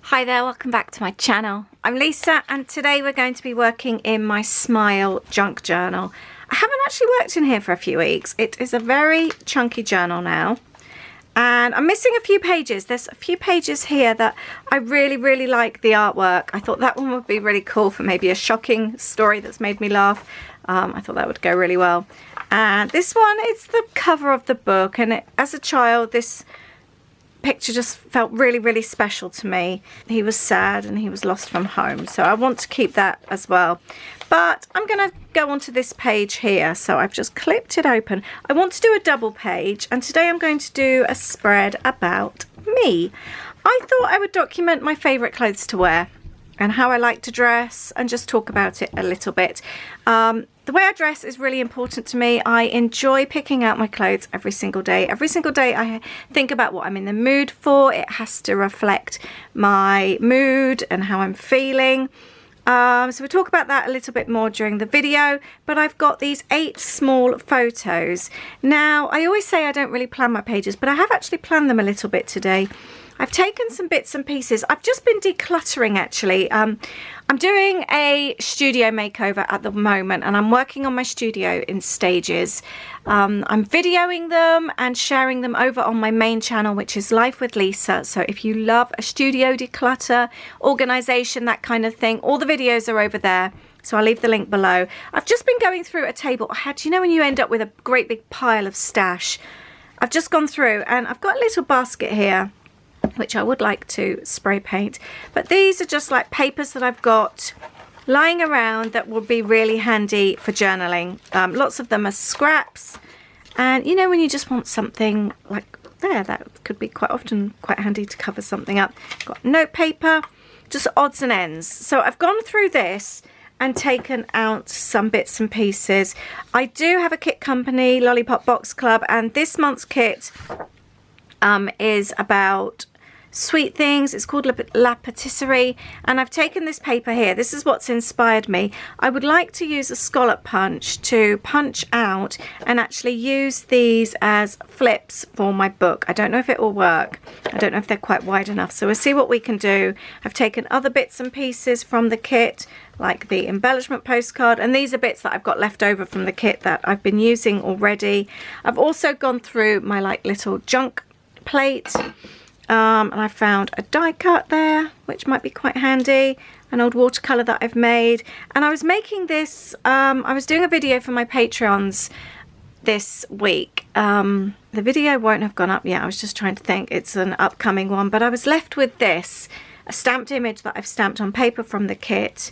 Hi there, welcome back to my channel. I'm Lisa and today we're going to be working in my Smile junk journal. I haven't actually worked in here for a few weeks. It is a very chunky journal now and I'm missing a few pages. There's a few pages here that I really like the artwork. I thought that one would be really cool for maybe a shocking story that's made me laugh. I thought that would go really well. And this one, it's the cover of the book, and as a child this picture just felt really special to me. He was sad and he was lost from home, so I want to keep that as well. But I'm going to go onto this page here, so I've just clipped it open. I want to do a double page, and today I'm going to do a spread about me. I thought I would document my favourite clothes to wear and how I like to dress and just talk about it a little bit. The way I dress is really important to me. I enjoy picking out my clothes every single day. Every single day I think about what I'm in the mood for. It has to reflect my mood and how I'm feeling. So we'll talk about that a little bit more during the video, but I've got these 8 small photos. Now, I always say I don't really plan my pages, but I have actually planned them a little bit today. I've taken some bits and pieces. I've just been decluttering actually. I'm doing a studio makeover at the moment and I'm working on my studio in stages. I'm videoing them and sharing them over on my main channel, which is Life with Lisa. So if you love a studio declutter, organization, that kind of thing, all the videos are over there. So I'll leave the link below. I've just been going through a table. I had, you know, when you end up with a great big pile of stash. I've just gone through and I've got a little basket here, which I would like to spray paint, but these are just like papers that I've got lying around that will be really handy for journaling. Lots of them are scraps, and you know when you just want something like there, that could be quite often quite handy to cover something up. Got note paper, just odds and ends. So I've gone through this and taken out some bits and pieces. I do have a kit company, Lollipop Box Club, and this month's kit is about sweet things. It's called La Patisserie, and I've taken this paper here. This is what's inspired me. I would like to use a scallop punch to punch out and actually use these as flips for my book. I don't know if it will work. I don't know if they're quite wide enough, so we'll see what we can do. I've taken other bits and pieces from the kit, like the embellishment postcard, and these are bits that I've got left over from the kit that I've been using already. I've also gone through my like little junk plate, and I found a die cut there which might be quite handy, an old watercolor that I've made, and I was making this, I was doing a video for my Patreons this week. The video won't have gone up yet. I was just trying to think, it's an upcoming one, but I was left with this, a stamped image that I've stamped on paper from the kit,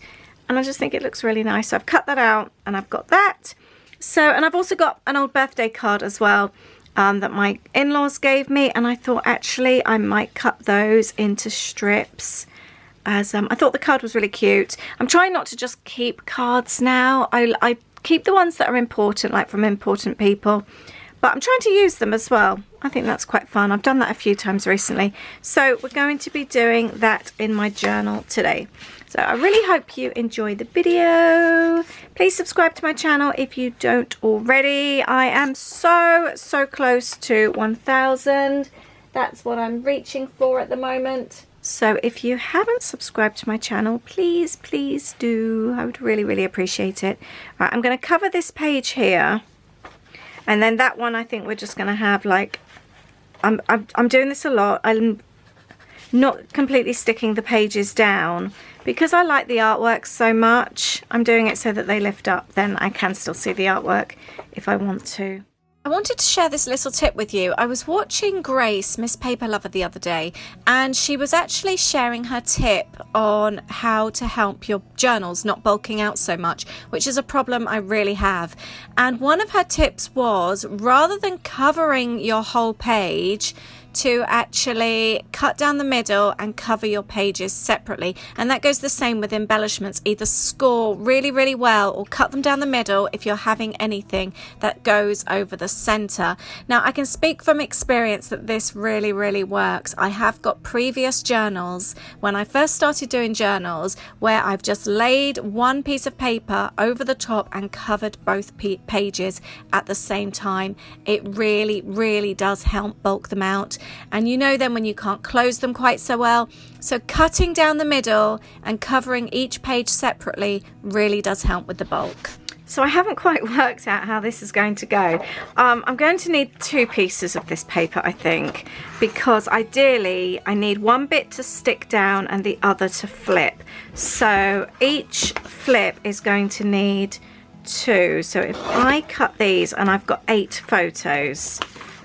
and I just think it looks really nice, so I've cut that out and I've got that. So, and I've also got an old birthday card as well that my in-laws gave me, and I thought actually I might cut those into strips, as I thought the card was really cute. I'm trying not to just keep cards now. I keep the ones that are important, like from important people, but I'm trying to use them as well. I think that's quite fun. I've done that a few times recently, so we're going to be doing that in my journal today. So I really hope you enjoy the video. Please subscribe to my channel if you don't already. I am so close to 1,000. That's what I'm reaching for at the moment. So if you haven't subscribed to my channel, please do. I would really appreciate it. Right, I'm going to cover this page here, and then that one I think we're just going to have like, I'm doing this a lot. I'm not completely sticking the pages down because I like the artwork so much. I'm doing it so that they lift up, then I can still see the artwork if I want to. I wanted to share this little tip with you. I was watching Grace, Miss Paper Lover, the other day, and she was actually sharing her tip on how to help your journals not bulking out so much, which is a problem I really have. And one of her tips was, rather than covering your whole page, to actually cut down the middle and cover your pages separately. And that goes the same with embellishments. Either score really well or cut them down the middle if you're having anything that goes over the center. Now I can speak from experience that this really works. I have got previous journals when I first started doing journals where I've just laid one piece of paper over the top and covered both pages at the same time. It really does help bulk them out. apart, and you know then when you can't close them quite so well. So cutting down the middle and covering each page separately really does help with the bulk. So I haven't quite worked out how this is going to go. I'm going to need 2 pieces of this paper, I think, because ideally I need one bit to stick down and the other to flip. So each flip is going to need 2. So if I cut these, and I've got 8 photos,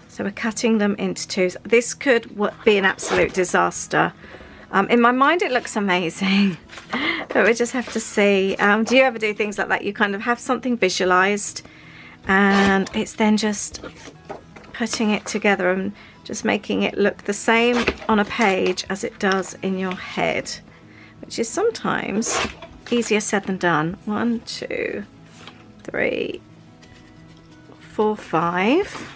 so we're cutting them into 2. This could be an absolute disaster. In my mind it looks amazing, but we just have to see. Do you ever do things like that? You kind of have something visualized and it's then just putting it together and just making it look the same on a page as it does in your head, which is sometimes easier said than done. 1, 2, 3, 4, 5.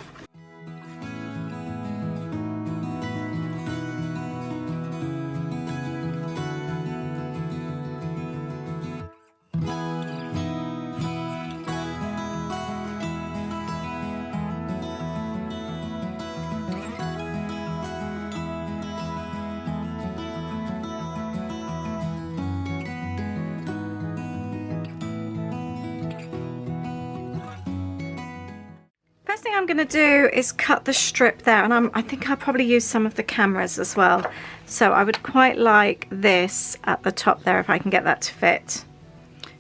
First thing I'm going to do is cut the strip there, and I think I'll probably use some of the cameras as well. So I would quite like this at the top there if I can get that to fit.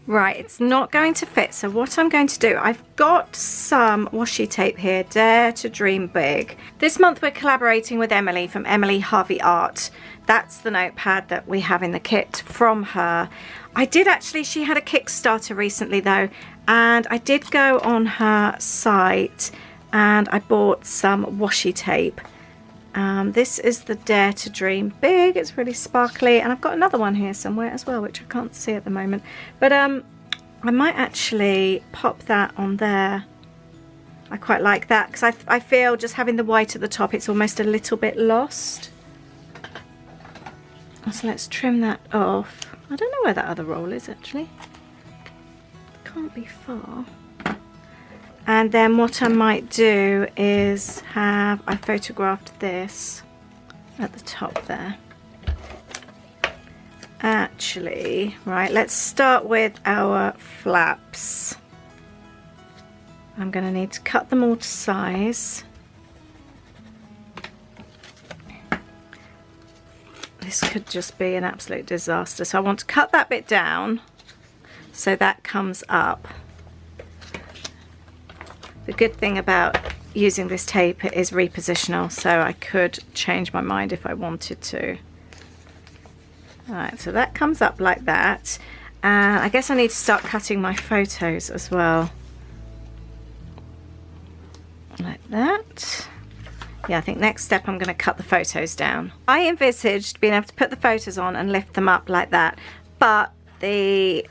Right, it's not going to fit, so what I'm going to do, I've got some washi tape here, Dare to Dream Big. This month we're collaborating with Emily from Emily Harvey Art. That's the notepad that we have in the kit from her. She had a Kickstarter recently though, and I did go on her site and I bought some washi tape. This is the Dare to Dream Big. It's really sparkly, and I've got another one here somewhere as well, which I can't see at the moment. But I might actually pop that on there. I quite like that because I feel just having the white at the top, it's almost a little bit lost. So let's trim that off. I don't know where that other roll is actually. Can't be far. And then what I might do is I photographed this at the top there. Actually, right, let's start with our flaps. I'm going to need to cut them all to size. This could just be an absolute disaster. So I want to cut that bit down so that comes up. The good thing about using this tape is repositional, so I could change my mind if I wanted to. Alright, so that comes up like that. And I guess I need to start cutting my photos as well. Like that. Yeah, I think next step I'm going to cut the photos down. I envisaged being able to put the photos on and lift them up like that, but the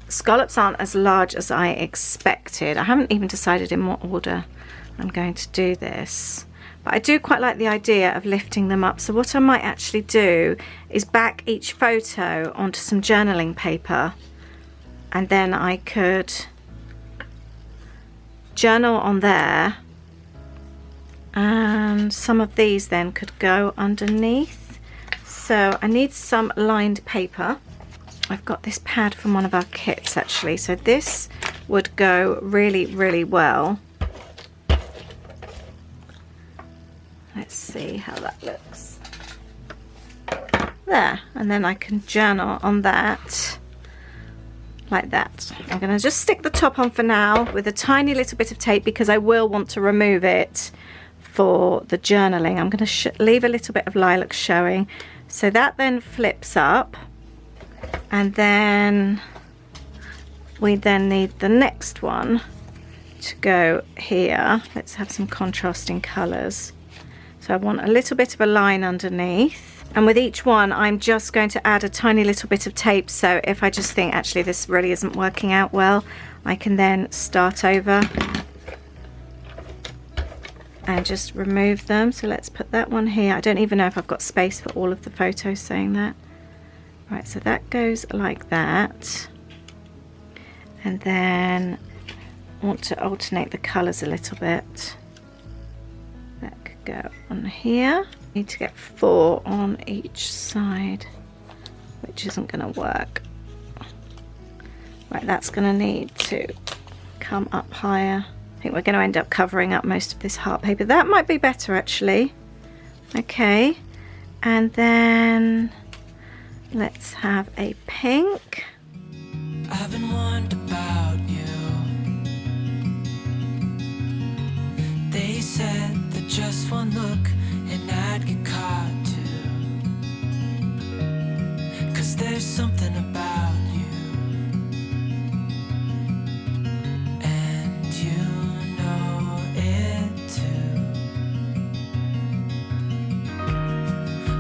scallops aren't as large as I expected. I haven't even decided in what order I'm going to do this, but I do quite like the idea of lifting them up. So what I might actually do is back each photo onto some journaling paper, and then I could journal on there, and some of these then could go underneath. So I need some lined paper. I've got this pad from one of our kits actually, so this would go really, really well. Let's see how that looks. There, and then I can journal on that like that. I'm going to just stick the top on for now with a tiny little bit of tape because I will want to remove it for the journaling. I'm going to leave a little bit of lilac showing. So that then flips up. And then we then need the next one to go here. Let's have some contrasting colours. So I want a little bit of a line underneath. And with each one, I'm just going to add a tiny little bit of tape. So if I just think, actually, this really isn't working out well, I can then start over and just remove them. So let's put that one here. I don't even know if I've got space for all of the photos saying that. Right, so that goes like that, and then I want to alternate the colours a little bit. That could go on here. Need to get 4 on each side, which isn't going to work. Right, that's going to need to come up higher. I think we're going to end up covering up most of this heart paper. That might be better actually. Okay, and then let's have a pink. I've been wondering about you. They said that just one look and I'd get caught too. 'Cause there's something about you, and you know it too.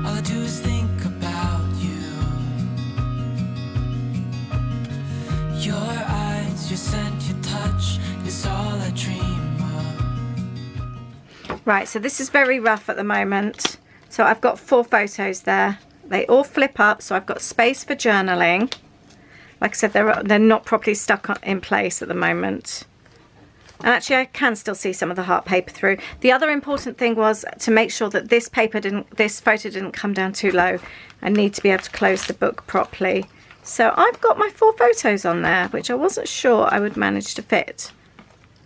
All I do is think about you. Your eyes, your scent, your touch is all I dream of. Right, so this is very rough at the moment. So I've got 4 photos there. They all flip up, so I've got space for journaling. Like I said, they're not properly stuck in place at the moment. And actually I can still see some of the heart paper through. The other important thing was to make sure that this photo didn't come down too low. I need to be able to close the book properly. So I've got my 4 photos on there, which I wasn't sure I would manage to fit.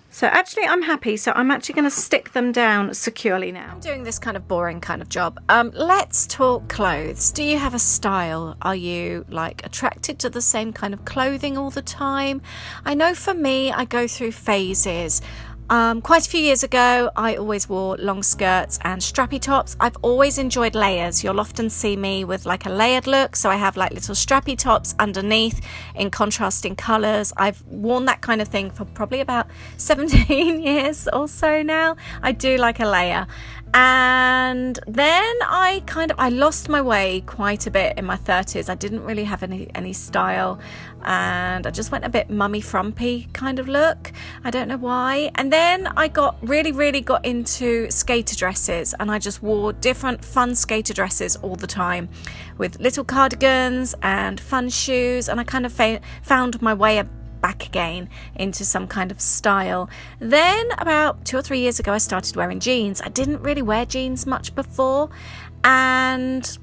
So actually I'm happy, so I'm actually going to stick them down securely now. I'm doing this kind of boring kind of job. Let's talk clothes. Do you have a style? Are you like attracted to the same kind of clothing all the time? I know for me, I go through phases. Quite a few years ago, I always wore long skirts and strappy tops. I've always enjoyed layers. You'll often see me with like a layered look. So I have like little strappy tops underneath in contrasting colours. I've worn that kind of thing for probably about 17 years or so now. I do like a layer. And then I lost my way quite a bit in my 30s. I didn't really have any style, and I just went a bit mummy frumpy kind of look. I don't know why. And then I really got into skater dresses, and I just wore different fun skater dresses all the time with little cardigans and fun shoes, and I kind of found my way back again into some kind of style. Then about 2 or 3 years ago I started wearing jeans. I didn't really wear jeans much before, and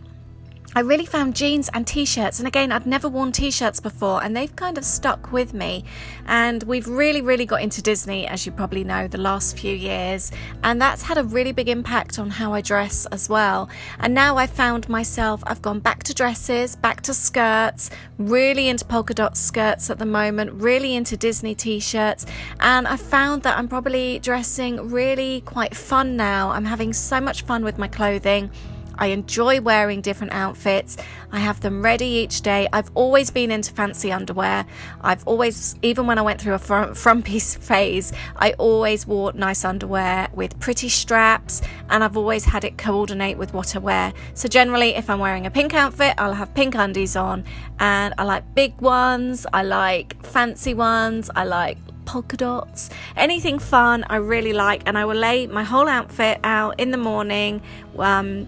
I really found jeans and t-shirts, and again, I'd never worn t-shirts before, and they've kind of stuck with me. And we've really got into Disney, as you probably know, the last few years, and that's had a really big impact on how I dress as well. And now I found myself, I've gone back to dresses, back to skirts, really into polka dot skirts at the moment, really into Disney t-shirts, and I found that I'm probably dressing really quite fun now. I'm having so much fun with my clothing. I enjoy wearing different outfits. I have them ready each day. I've always been into fancy underwear. I've always, even when I went through a frumpy phase, I always wore nice underwear with pretty straps, and I've always had it coordinate with what I wear. So generally, if I'm wearing a pink outfit, I'll have pink undies on, and I like big ones, I like fancy ones, I like polka dots, anything fun I really like. And I will lay my whole outfit out in the morning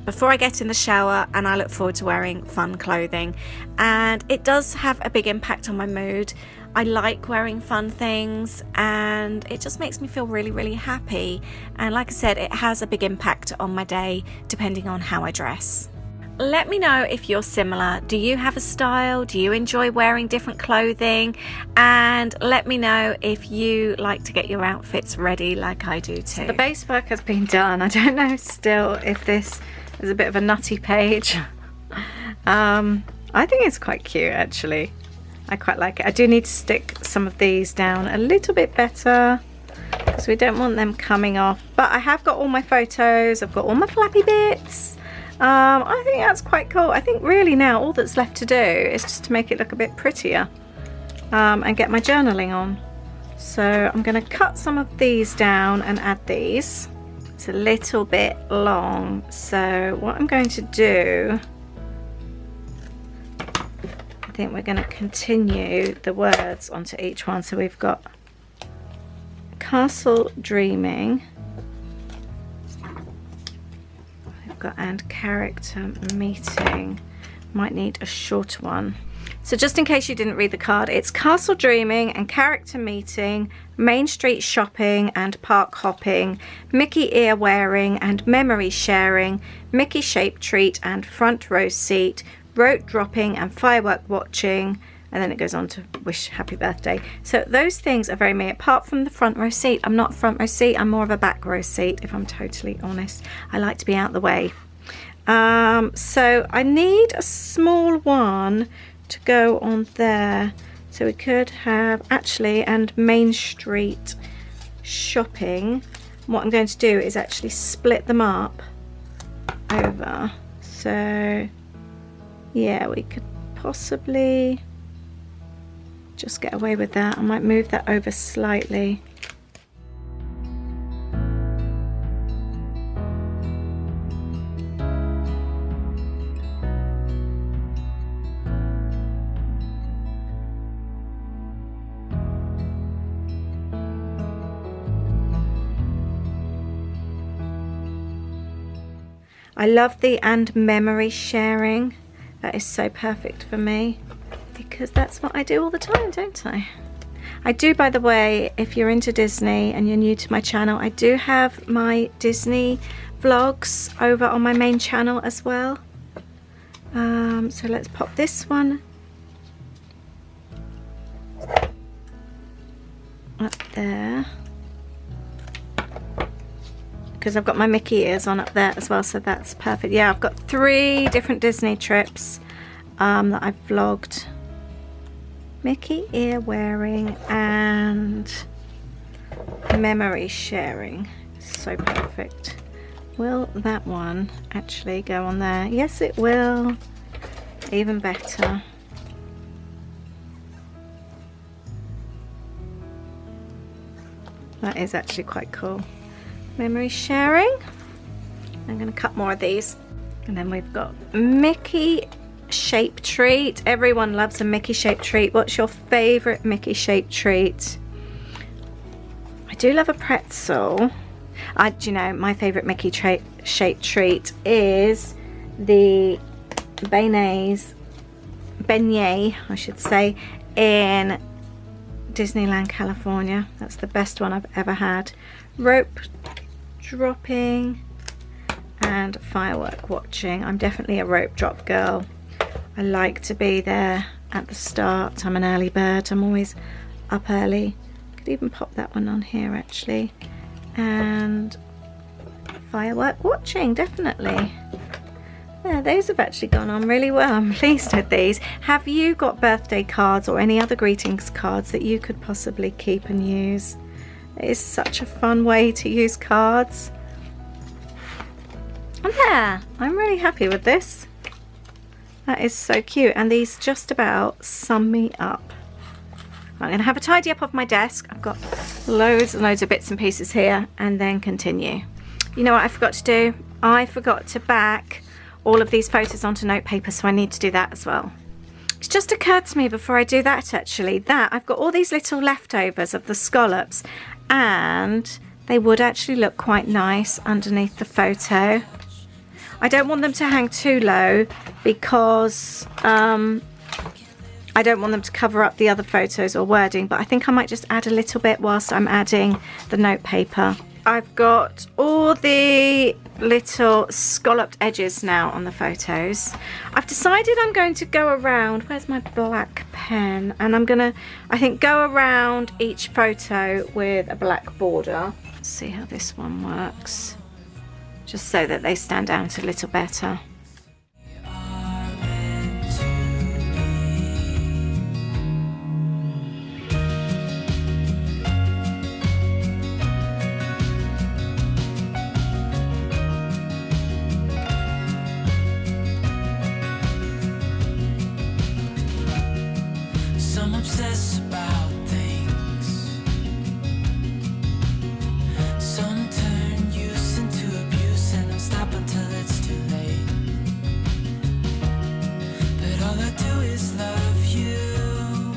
before I get in the shower, and I look forward to wearing fun clothing, and it does have a big impact on my mood. I like wearing fun things, and it just makes me feel really happy. And like I said, it has a big impact on my day depending on how I dress. Let me know if you're similar. Do you have a style? Do you enjoy wearing different clothing? And let me know if you like to get your outfits ready like I do too. So the base work has been done. I don't know still if this is a bit of a nutty page. I think it's quite cute actually. I quite like it. I do need to stick some of these down a little bit better because we don't want them coming off. But I have got all my photos. I've got all my flappy bits. I think that's quite cool. I think really now all that's left to do is just to make it look a bit prettier and get my journaling on. So I'm going to cut some of these down and add these. It's a little bit long, so what I'm going to do, I think we're going to continue the words onto each one. So we've got Castle Dreaming, and character meeting. Might need a shorter one. So just in case you didn't read the card, it's castle dreaming and character meeting, Main Street shopping and park hopping, Mickey ear wearing and memory sharing, Mickey shaped treat and front row seat, rope dropping and firework watching, and then it goes on to wish happy birthday. So those things are very me, apart from the front row seat. I'm not front row seat, I'm more of a back row seat, if I'm totally honest. I like to be out the way. So I need a small one to go on there. So we could have actually, and Main Street shopping. What I'm going to do is actually split them up over. So yeah, we could possibly just get away with that. I might move that over slightly. I love the and memory sharing. That is so perfect for me because that's what I do all the time, don't I? I do, by the way, if you're into Disney and you're new to my channel, I do have my Disney vlogs over on my main channel as well. So let's pop this one up there, because I've got my Mickey ears on up there as well, so that's perfect. Yeah, I've got 3 different Disney trips that I've vlogged. Mickey ear wearing and memory sharing. So perfect. Will that one actually go on there? Yes, it will. Even better. That is actually quite cool. Memory sharing. I'm going to cut more of these. And then we've got Mickey shaped treat. Everyone loves a Mickey shaped treat. What's your favorite Mickey shaped treat? I do love a pretzel. Do you know, my favorite Mickey shaped treat is the beignet, I should say, in Disneyland, California. That's the best one I've ever had. Rope dropping and firework watching. I'm definitely a rope drop girl. I like to be there at the start. I'm an early bird. I'm always up early. Could even pop that one on here actually. And firework watching, definitely. Yeah, those have actually gone on really well. I'm pleased with these. Have you got birthday cards or any other greetings cards that you could possibly keep and use? It is such a fun way to use cards. And there, I'm really happy with this. That is so cute, and these just about sum me up. I'm going to have a tidy up of my desk. I've got loads and loads of bits and pieces here, and then continue. You know what I forgot to do? I forgot to back all of these photos onto note paper, so I need to do that as well. It's just occurred to me before I do that actually, that I've got all these little leftovers of the scallops, and they would actually look quite nice underneath the photo. I don't want them to hang too low because I don't want them to cover up the other photos or wording, but I think I might just add a little bit whilst I'm adding the note paper. I've got all the little scalloped edges now on the photos. I've decided I'm going to go around, where's my black pen? And I'm gonna, I think, go around each photo with a black border. Let's see how this one works. Just so that they stand out a little better. Some obsess about things, some turn use into abuse, and don't stop until it's too late. But all I do is love you.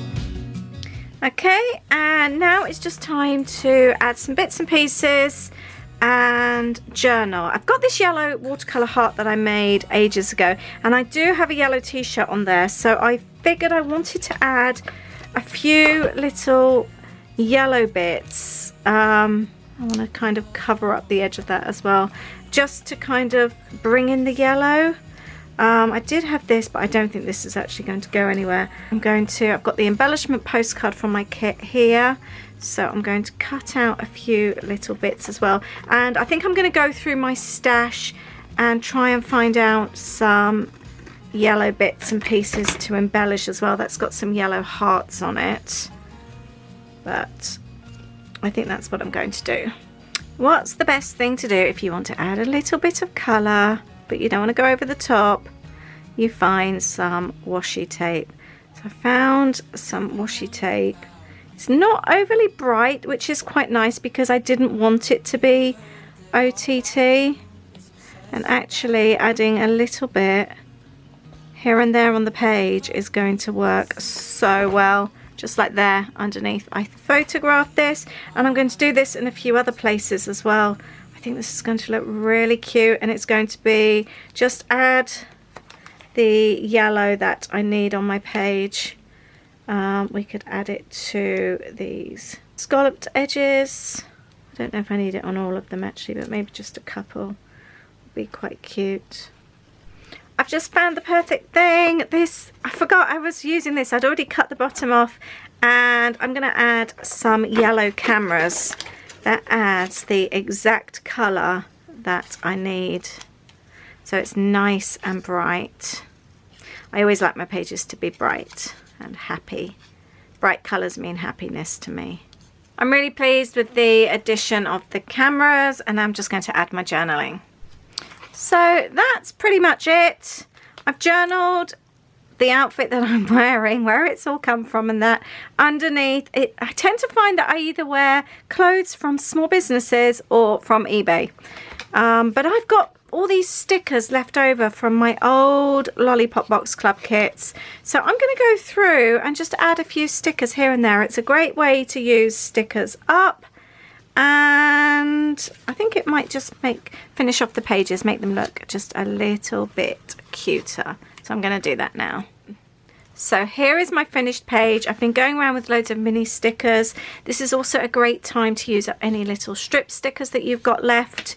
Okay, and now it's just time to add some bits and pieces and journal. I've got this yellow watercolor heart that I made ages ago, and I do have a yellow t-shirt on there, so I figured I wanted to add a few little yellow bits. I want to kind of cover up the edge of that as well, just to kind of bring in the yellow. I did have this, but I don't think this is actually going to go anywhere. I've got the embellishment postcard from my kit here, so I'm going to cut out a few little bits as well. And I think I'm going to go through my stash and try and find out some yellow bits and pieces to embellish as well. That's got some yellow hearts on it, but I think that's what I'm going to do. What's the best thing to do if you want to add a little bit of colour, but you don't want to go over the top? You find some washi tape. So I found some washi tape. It's not overly bright, which is quite nice because I didn't want it to be OTT. And actually adding a little bit here and there on the page is going to work so well. Just like there underneath. I photographed this, and I'm going to do this in a few other places as well. I think this is going to look really cute, and it's going to be, just add the yellow that I need on my page. We could add it to these scalloped edges. I don't know if I need it on all of them actually, but maybe just a couple would be quite cute. I've just found the perfect thing. This, I forgot I was using this. I'd already cut the bottom off, and I'm going to add some yellow cameras. That adds the exact colour that I need, so it's nice and bright. I always like my pages to be bright and happy. Bright colours mean happiness to me. I'm really pleased with the addition of the cameras, and I'm just going to add my journaling. So that's pretty much it. I've journaled the outfit that I'm wearing, where it's all come from, and that underneath it. I tend to find that I either wear clothes from small businesses or from eBay, but I've got all these stickers left over from my old Lollipop Box Club kits, so I'm going to go through and just add a few stickers here and there. It's a great way to use stickers up, and I think it might just finish off the pages, make them look just a little bit cuter. So I'm going to do that now. So here is my finished page. I've been going around with loads of mini stickers. This is also a great time to use up any little strip stickers that you've got left.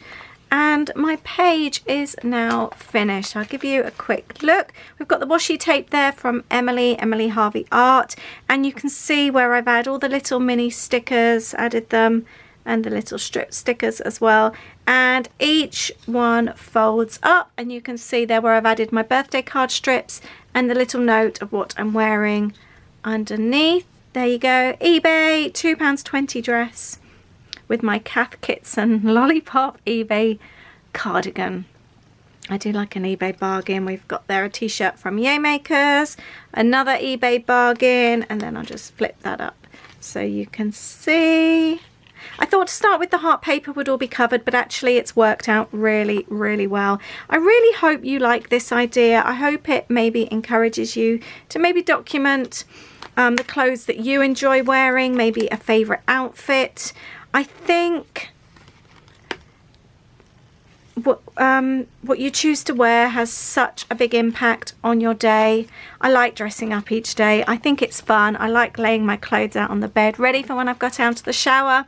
And my page is now finished. I'll give you a quick look. We've got the washi tape there from Emily Harvey Art, and you can see where I've added all the little mini stickers, added them, and the little strip stickers as well, and each one folds up, and you can see there where I've added my birthday card strips and the little note of what I'm wearing underneath. There you go, eBay £2.20 dress with my Kath Kitson Lollipop eBay cardigan. I do like an eBay bargain. We've got there a t-shirt from Makers, another eBay bargain, and then I'll just flip that up so you can see. I thought to start with the heart paper would all be covered, but actually it's worked out really, really well. I really hope you like this idea. I hope it maybe encourages you to maybe document the clothes that you enjoy wearing, maybe a favourite outfit. I think what you choose to wear has such a big impact on your day. I like dressing up each day. I think it's fun. I like laying my clothes out on the bed ready for when I've got out to the shower,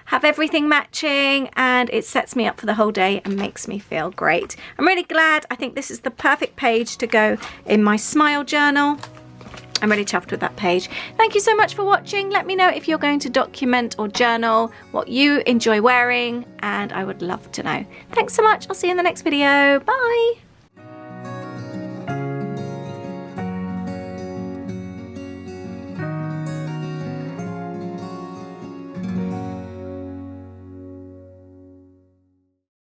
have everything matching, and it sets me up for the whole day and makes me feel great. I'm really glad. I think this is the perfect page to go in my smile journal. I'm really chuffed with that page. Thank you so much for watching. Let me know if you're going to document or journal what you enjoy wearing, and I would love to know. Thanks so much. I'll see you in the next video. Bye.